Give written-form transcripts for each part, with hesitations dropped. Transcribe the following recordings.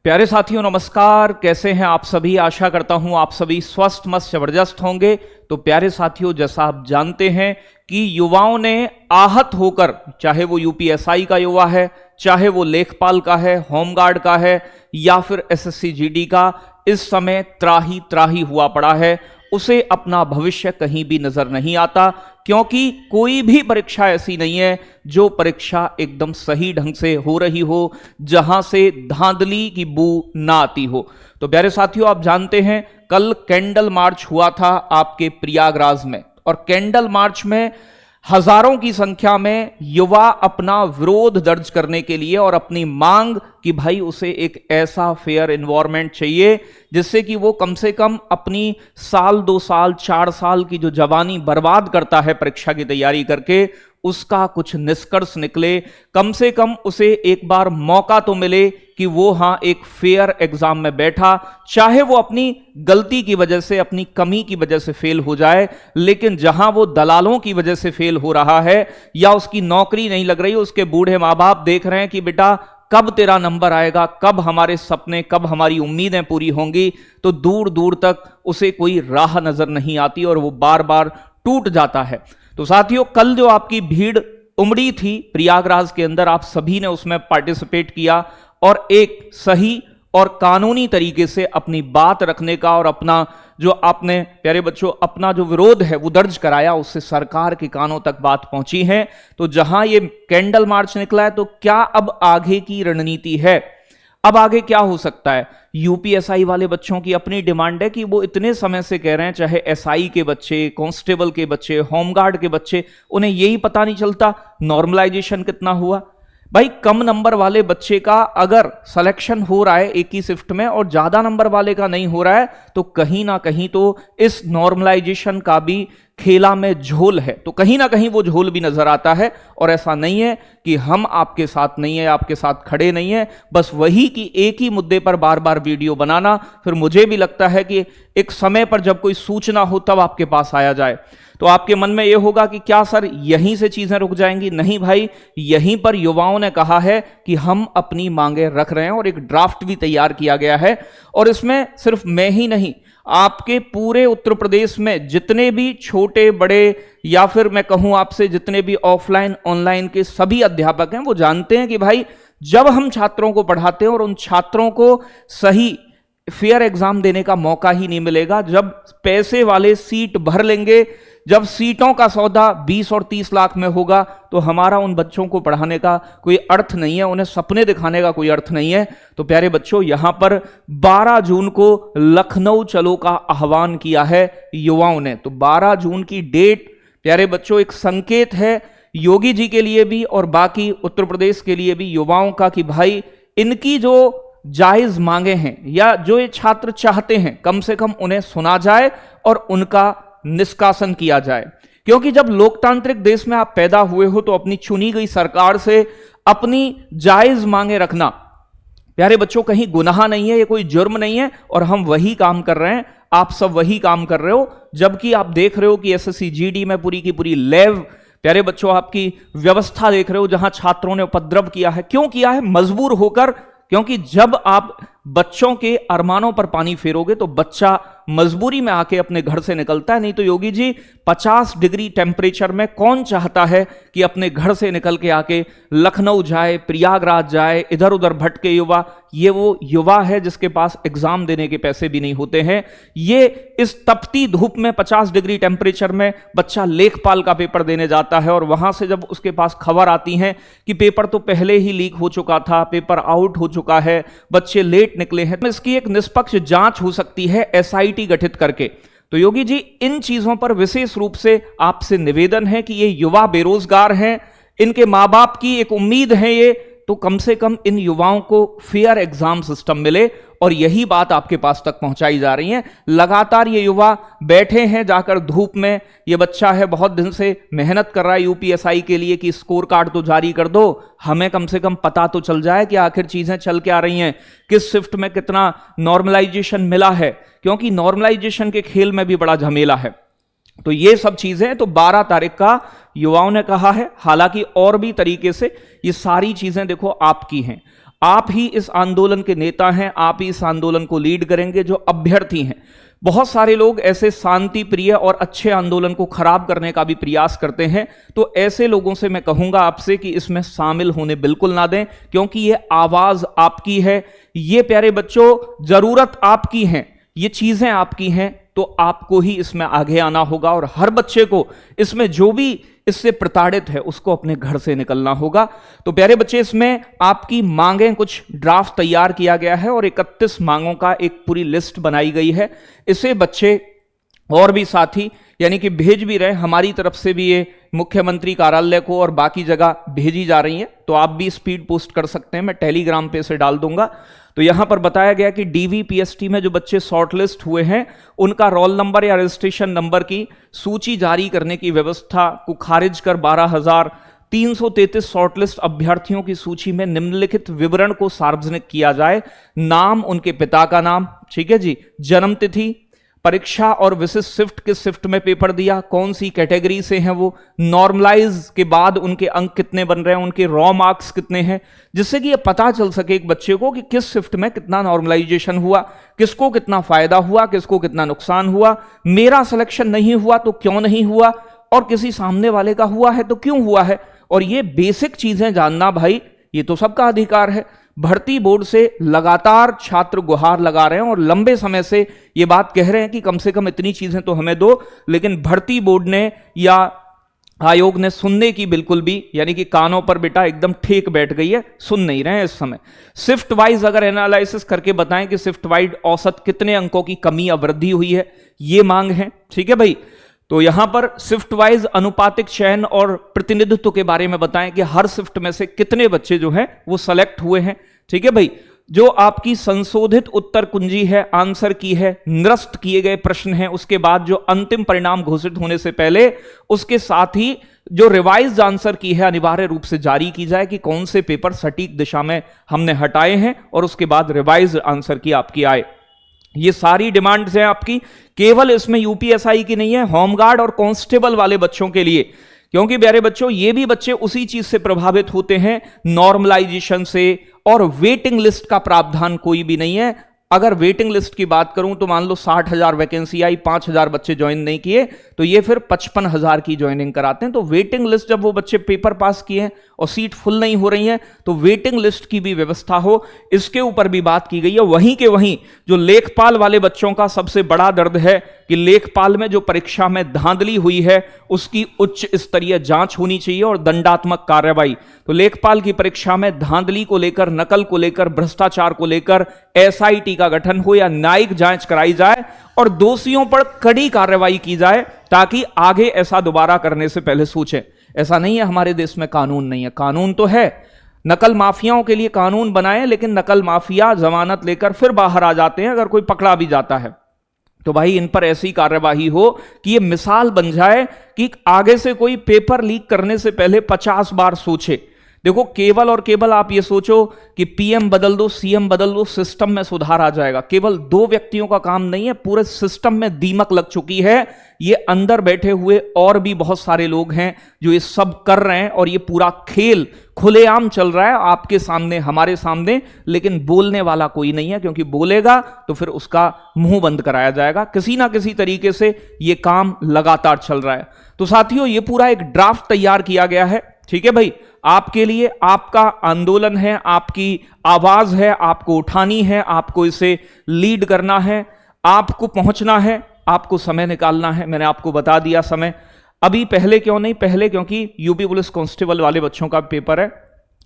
प्यारे साथियों नमस्कार। कैसे हैं आप सभी? आशा करता हूं आप सभी स्वस्थ मस्त जबरदस्त होंगे। तो प्यारे साथियों, जैसा आप जानते हैं कि युवाओं ने आहत होकर, चाहे वो यूपीएसआई का युवा है, चाहे वो लेखपाल का है, होमगार्ड का है या फिर एसएससी जीडी का, इस समय त्राही त्राही हुआ पड़ा है। उसे अपना भविष्य कहीं भी नजर नहीं आता, क्योंकि कोई भी परीक्षा ऐसी नहीं है जो परीक्षा एकदम सही ढंग से हो रही हो, जहां से धांधली की बू ना आती हो। तो प्यारे साथियों, आप जानते हैं कल कैंडल मार्च हुआ था आपके प्रयागराज में, और कैंडल मार्च में हजारों की संख्या में युवा अपना विरोध दर्ज करने के लिए और अपनी मांग कि भाई उसे एक ऐसा फेयर एनवायरनमेंट चाहिए जिससे कि वो कम से कम अपनी साल 2 साल 4 साल की जो जवानी बर्बाद करता है परीक्षा की तैयारी करके, उसका कुछ निष्कर्ष निकले। कम से कम उसे एक बार मौका तो मिले कि वो एक फेयर एग्जाम में बैठा, चाहे वो अपनी गलती की वजह से, अपनी कमी की वजह से फेल हो जाए, लेकिन जहां वो दलालों की वजह से फेल हो रहा है या उसकी नौकरी नहीं लग रही, उसके बूढ़े माँ बाप देख रहे हैं कि बेटा कब तेरा नंबर आएगा, कब हमारे सपने, कब हमारी उम्मीदें पूरी होंगी, तो दूर दूर तक उसे कोई राह नजर नहीं आती और वो बार बार टूट जाता है। तो साथियों, कल जो आपकी भीड़ उमड़ी थी प्रयागराज के अंदर, आप सभी ने उसमें पार्टिसिपेट किया और एक सही और कानूनी तरीके से अपनी बात रखने का और अपना जो आपने प्यारे बच्चों अपना जो विरोध है वो दर्ज कराया, उससे सरकार के कानों तक बात पहुंची है। तो जहां ये कैंडल मार्च निकला है, तो क्या अब आगे की रणनीति है? अब आगे क्या हो सकता है? यूपीएसआई वाले बच्चों की अपनी डिमांड है कि वो इतने समय से कह रहे हैं, चाहे एसआई के बच्चे, कांस्टेबल के बच्चे, होमगार्ड के बच्चे, उन्हें यही पता नहीं चलता नॉर्मलाइजेशन कितना हुआ। भाई, कम नंबर वाले बच्चे का अगर सिलेक्शन हो रहा है एक ही शिफ्ट में और ज्यादा नंबर वाले का नहीं हो रहा है, तो कहीं ना कहीं तो इस नॉर्मलाइजेशन का भी खेला में झोल है। तो कहीं ना कहीं वो झोल भी नजर आता है। और ऐसा नहीं है कि हम आपके साथ नहीं है, आपके साथ खड़े नहीं है, बस वही कि एक ही मुद्दे पर बार बार वीडियो बनाना, फिर मुझे भी लगता है कि एक समय पर जब कोई सूचना हो तब आपके पास आया जाए। तो आपके मन में यह होगा कि क्या सर यहीं से चीजें रुक जाएंगी? नहीं भाई, यहीं पर युवाओं ने कहा है कि हम अपनी मांगे रख रहे हैं और एक ड्राफ्ट भी तैयार किया गया है। और इसमें सिर्फ मैं ही नहीं, आपके पूरे उत्तर प्रदेश में जितने भी छोटे बड़े या फिर मैं कहूं आपसे जितने भी ऑफलाइन ऑनलाइन के सभी अध्यापक हैं, वो जानते हैं कि भाई जब हम छात्रों को पढ़ाते हैं और उन छात्रों को सही फेयर एग्जाम देने का मौका ही नहीं मिलेगा, जब पैसे वाले सीट भर लेंगे, जब सीटों का सौदा 20 और 30 लाख में होगा, तो हमारा उन बच्चों को पढ़ाने का कोई अर्थ नहीं है, उन्हें सपने दिखाने का कोई अर्थ नहीं है। तो प्यारे बच्चों, यहां पर 12 जून को लखनऊ चलो का आह्वान किया है युवाओं ने। तो 12 जून की डेट प्यारे बच्चों एक संकेत है योगी जी के लिए भी और बाकी उत्तर प्रदेश के लिए भी युवाओं का कि भाई इनकी जो जायज मांगे हैं या जो ये छात्र चाहते हैं, कम से कम उन्हें सुना जाए और उनका निष्कासन किया जाए। क्योंकि जब लोकतांत्रिक देश में आप पैदा हुए हो तो अपनी चुनी गई सरकार से अपनी जायज मांगे रखना प्यारे बच्चों कहीं गुनाह नहीं है, ये कोई जुर्म नहीं है। और हम वही काम कर रहे हैं, आप सब वही काम कर रहे हो। जबकि आप देख रहे हो कि एसएससी जीडी में पूरी की पूरी लैब प्यारे बच्चों आपकी व्यवस्था देख रहे हो, जहां छात्रों ने उपद्रव किया है। क्यों किया है? मजबूर होकर। क्योंकि जब आप बच्चों के अरमानों पर पानी फेरोगे तो बच्चा मजबूरी में आके अपने घर से निकलता है। नहीं तो योगी जी 50 डिग्री टेम्परेचर में कौन चाहता है कि अपने घर से निकल के आके लखनऊ जाए, प्रयागराज जाए, इधर उधर भटके युवा। ये वो युवा है जिसके पास एग्जाम देने के पैसे भी नहीं होते हैं। ये इस तपती धूप में 50 डिग्री टेम्परेचर में बच्चा लेखपाल का पेपर देने जाता है और वहां से जब उसके पास खबर आती है कि पेपर तो पहले ही लीक हो चुका था, पेपर आउट हो चुका है, बच्चे लेट निकले हैं, इसकी एक निष्पक्ष जांच हो सकती है एसआईटी गठित करके। तो योगी जी इन चीजों पर विशेष रूप से आपसे निवेदन है कि ये युवा बेरोजगार हैं, इनके मां बाप की एक उम्मीद है ये, तो कम से कम इन युवाओं को फेयर एग्जाम सिस्टम मिले। और यही बात आपके पास तक पहुंचाई जा रही है। लगातार ये युवा बैठे हैं जाकर धूप में। ये बच्चा है बहुत दिन से मेहनत कर रहा है यूपीएसआई के लिए कि स्कोर कार्ड तो जारी कर दो, हमें कम से कम पता तो चल जाए कि आखिर चीजें चल के आ रही हैं, किस शिफ्ट में कितना नॉर्मलाइजेशन मिला है। क्योंकि नॉर्मलाइजेशन के खेल में भी बड़ा झमेला है। तो ये सब चीजें तो 12 तारीख का युवाओं ने कहा है। हालांकि और भी तरीके से ये सारी चीजें देखो आपकी हैं। आप ही इस आंदोलन के नेता हैं, आप ही इस आंदोलन को लीड करेंगे। जो अभ्यर्थी हैं, बहुत सारे लोग ऐसे शांति प्रिय और अच्छे आंदोलन को खराब करने का भी प्रयास करते हैं, तो ऐसे लोगों से मैं कहूंगा आपसे कि इसमें शामिल होने बिल्कुल ना दें, क्योंकि ये आवाज आपकी है, ये प्यारे बच्चों जरूरत आपकी है, ये चीजें आपकी हैं, तो आपको ही इसमें आगे आना होगा। और हर बच्चे को इसमें जो भी इससे प्रताड़ित है उसको अपने घर से निकलना होगा। तो प्यारे बच्चे, इसमें आपकी मांगें कुछ ड्राफ्ट तैयार किया गया है और 31 मांगों का एक पूरी लिस्ट बनाई गई है। इसे बच्चे और भी साथी यानी कि भेज भी रहे, हमारी तरफ से भी ये मुख्यमंत्री कार्यालय को और बाकी जगह भेजी जा रही है, तो आप भी स्पीड पोस्ट कर सकते हैं, मैं टेलीग्राम पे इसे डाल दूंगा। तो यहां पर बताया गया कि डीवीपीएसटी में जो बच्चे शॉर्टलिस्ट हुए हैं उनका रोल नंबर या रजिस्ट्रेशन नंबर की सूची जारी करने की व्यवस्था को खारिज कर 12,333 शॉर्टलिस्ट अभ्यर्थियों की सूची में निम्नलिखित विवरण को सार्वजनिक किया जाए। नाम, उनके पिता का नाम, ठीक है जी, जन्म तिथि, परीक्षा और विशिष्ट शिफ्ट, किस शिफ्ट में पेपर दिया, कौन सी कैटेगरी से हैं वो, नॉर्मलाइज के बाद उनके अंक कितने बन रहे हैं, उनके रॉ मार्क्स कितने हैं, जिससे कि ये पता चल सके एक बच्चे को कि किस शिफ्ट में कितना नॉर्मलाइजेशन हुआ, किसको कितना फायदा हुआ, किसको कितना नुकसान हुआ, मेरा सिलेक्शन नहीं हुआ तो क्यों नहीं हुआ, और किसी सामने वाले का हुआ है तो क्यों हुआ है। और ये बेसिक चीजें जानना भाई, ये तो सबका अधिकार है। भर्ती बोर्ड से लगातार छात्र गुहार लगा रहे हैं और लंबे समय से ये बात कह रहे हैं कि कम से कम इतनी चीजें तो हमें दो, लेकिन भर्ती बोर्ड ने या आयोग ने सुनने की बिल्कुल भी, यानी कि कानों पर बेटा एकदम ठेक बैठ गई है, सुन नहीं रहे हैं इस समय। शिफ्ट वाइज अगर एनालिसिस करके बताएं कि शिफ्ट वाइज औसत कितने अंकों की कमी या वृद्धि हुई है, ये मांग है, ठीक है भाई। तो यहां पर शिफ्ट वाइज अनुपातिक चयन और प्रतिनिधित्व के बारे में बताएं कि हर शिफ्ट में से कितने बच्चे जो हैं वो सेलेक्ट हुए हैं, ठीक है भाई। जो आपकी संशोधित उत्तर कुंजी है, आंसर की है, निरस्त किए गए प्रश्न हैं, उसके बाद जो अंतिम परिणाम घोषित होने से पहले उसके साथ ही जो रिवाइज आंसर की है अनिवार्य रूप से जारी की जाए कि कौन से पेपर सटीक दिशा में हमने हटाए हैं, और उसके बाद रिवाइज आंसर की आपकी आए। ये सारी डिमांड्स हैं आपकी, केवल इसमें यूपीएसआई की नहीं है, होमगार्ड और कांस्टेबल वाले बच्चों के लिए, क्योंकि प्यारे बच्चों ये भी बच्चे उसी चीज से प्रभावित होते हैं, नॉर्मलाइजेशन से, और वेटिंग लिस्ट का प्रावधान कोई भी नहीं है। अगर वेटिंग लिस्ट की बात करूं तो मान लो 60,000 वैकेंसी आई, 5,000 बच्चे ज्वाइन नहीं किए, तो ये फिर 55,000 की ज्वाइनिंग कराते हैं। तो वेटिंग लिस्ट, जब वो बच्चे पेपर पास किए हैं और सीट फुल नहीं हो रही है, तो वेटिंग लिस्ट की भी व्यवस्था हो, इसके ऊपर भी बात की गई है। वहीं के वहीं जो लेखपाल वाले बच्चों का सबसे बड़ा दर्द है कि लेखपाल में जो परीक्षा में धांधली हुई है उसकी उच्च स्तरीय जांच होनी चाहिए और दंडात्मक कार्रवाई। तो लेखपाल की परीक्षा में धांधली को लेकर, नकल को लेकर, भ्रष्टाचार को लेकर एसआईटी का गठन हो या न्यायिक जांच कराई जाए और दोषियों पर कड़ी कार्रवाई की जाए, ताकि आगे ऐसा दोबारा करने से पहले सोचें। ऐसा नहीं है हमारे देश में कानून नहीं है, कानून तो है, नकल माफियाओं के लिए कानून बनाए, लेकिन नकल माफिया जमानत लेकर फिर बाहर आ जाते हैं अगर कोई पकड़ा भी जाता है। तो भाई इन पर ऐसी कार्यवाही हो कि ये मिसाल बन जाए कि आगे से कोई पेपर लीक करने से पहले 50 बार सोचे। देखो, केवल और केवल आप ये सोचो कि पीएम बदल दो, सीएम बदल दो, सिस्टम में सुधार आ जाएगा। केवल 2 व्यक्तियों का काम नहीं है, पूरे सिस्टम में दीमक लग चुकी है। ये अंदर बैठे हुए और भी बहुत सारे लोग हैं जो ये सब कर रहे हैं, और ये पूरा खेल खुलेआम चल रहा है आपके सामने, हमारे सामने, लेकिन बोलने वाला कोई नहीं है, क्योंकि बोलेगा तो फिर उसका मुंह बंद कराया जाएगा। किसी ना किसी तरीके से ये काम लगातार चल रहा है। तो साथियों, ये पूरा एक ड्राफ्ट तैयार किया गया है, ठीक है भाई, आपके लिए। आपका आंदोलन है, आपकी आवाज है, आपको उठानी है, आपको इसे लीड करना है, आपको पहुंचना है, आपको समय निकालना है। मैंने आपको बता दिया समय। अभी पहले क्यों नहीं? पहले क्योंकि यूपी पुलिस कांस्टेबल वाले बच्चों का पेपर है,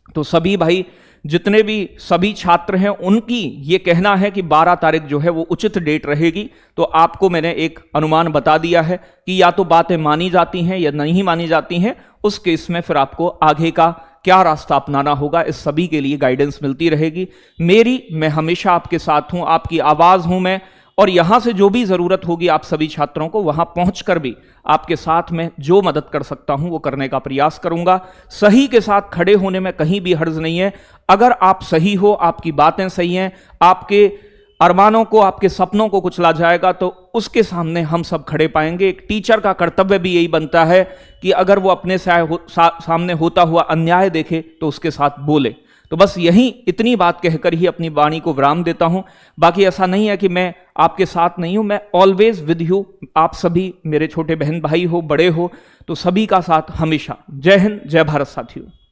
तो सभी भाई जितने भी सभी छात्र हैं उनकी ये कहना है कि 12 तारीख जो है वो उचित डेट रहेगी। तो आपको मैंने एक अनुमान बता दिया है कि या तो बातें मानी जाती हैं या नहीं मानी जाती हैं। उस केस में फिर आपको आगे का क्या रास्ता अपनाना होगा, इस सभी के लिए गाइडेंस मिलती रहेगी। मैं हमेशा आपके साथ हूं, आपकी आवाज हूं मैं, और यहां से जो भी जरूरत होगी आप सभी छात्रों को, वहां पहुंचकर भी आपके साथ में जो मदद कर सकता हूं वो करने का प्रयास करूंगा। सही के साथ खड़े होने में कहीं भी हर्ज नहीं है। अगर आप सही हो, आपकी बातें सही हैं, आपके अरमानों को, आपके सपनों को कुचला जाएगा, तो उसके सामने हम सब खड़े पाएंगे। एक टीचर का कर्तव्य भी यही बनता है कि अगर वो अपने सामने होता हुआ अन्याय देखे तो उसके साथ बोले। तो बस यही इतनी बात कहकर ही अपनी वाणी को विराम देता हूं। बाकी ऐसा नहीं है कि मैं आपके साथ नहीं हूं, मैं ऑलवेज विद यू। आप सभी मेरे छोटे बहन भाई हो, बड़े हो, तो सभी का साथ हमेशा। जय हिंद, जय भारत साथियों।